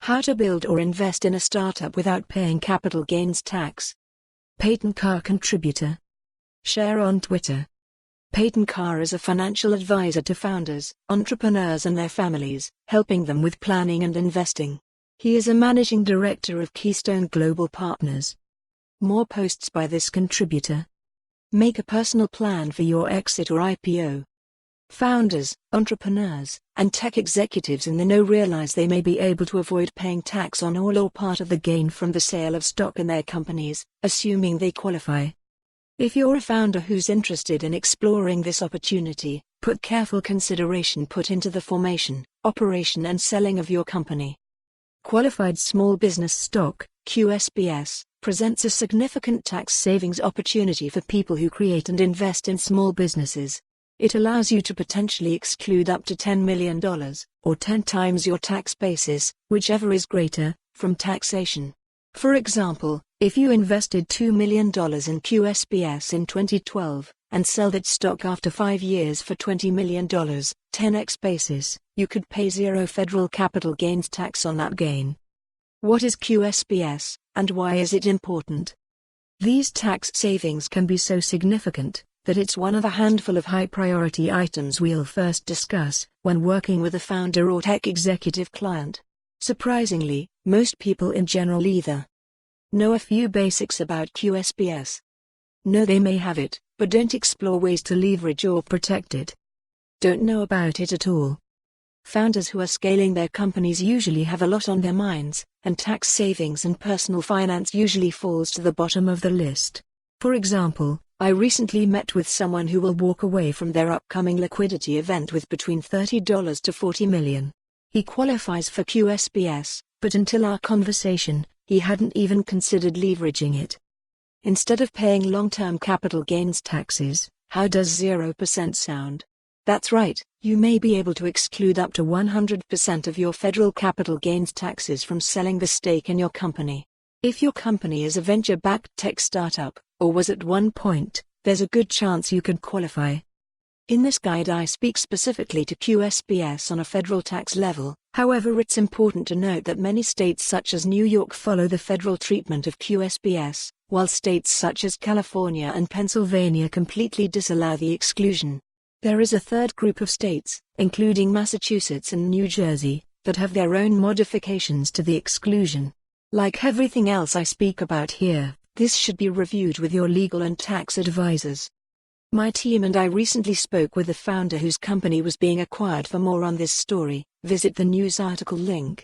How to build or invest in a startup without paying capital gains tax. Peyton Carr contributor. Share on Twitter. Peyton Carr is a financial advisor to founders, entrepreneurs and their families, helping them with planning and investing. He is a managing director of Keystone Global Partners. More posts by this contributor. Make a personal plan for your exit or IPO. Founders, entrepreneurs, and tech executives in the know realize they may be able to avoid paying tax on all or part of the gain from the sale of stock in their companies, assuming they qualify. If you're a founder who's interested in exploring this opportunity, put careful consideration into the formation, operation and selling of your company. Qualified Small Business Stock, QSBS, presents a significant tax savings opportunity for people who create and invest in small businesses. It allows you to potentially exclude up to $10 million, or 10 times your tax basis, whichever is greater, from taxation. For example, if you invested $2 million in QSBS in 2012, and sell that stock after 5 years for $20 million, 10x basis, you could pay zero federal capital gains tax on that gain. What is QSBS, and why is it important? These tax savings can be so significant that it's one of a handful of high-priority items we'll first discuss when working with a founder or tech executive client. Surprisingly, most people in general either know a few basics about QSBS. Know they may have it, but don't explore ways to leverage or protect it. Don't know about it at all. Founders who are scaling their companies usually have a lot on their minds, and tax savings and personal finance usually falls to the bottom of the list. For example, I recently met with someone who will walk away from their upcoming liquidity event with between $30 to $40 million. He qualifies for QSBS, but until our conversation, he hadn't even considered leveraging it. Instead of paying long-term capital gains taxes, how does 0% sound? That's right, you may be able to exclude up to 100% of your federal capital gains taxes from selling the stake in your company. If your company is a venture-backed tech startup, or was at one point, there's a good chance you could qualify. In this guide I speak specifically to QSBS on a federal tax level, however it's important to note that many states such as New York follow the federal treatment of QSBS, while states such as California and Pennsylvania completely disallow the exclusion. There is a third group of states, including Massachusetts and New Jersey, that have their own modifications to the exclusion. Like everything else I speak about here, this should be reviewed with your legal and tax advisors. My team and I recently spoke with a founder whose company was being acquired. For more on this story, visit the news article link.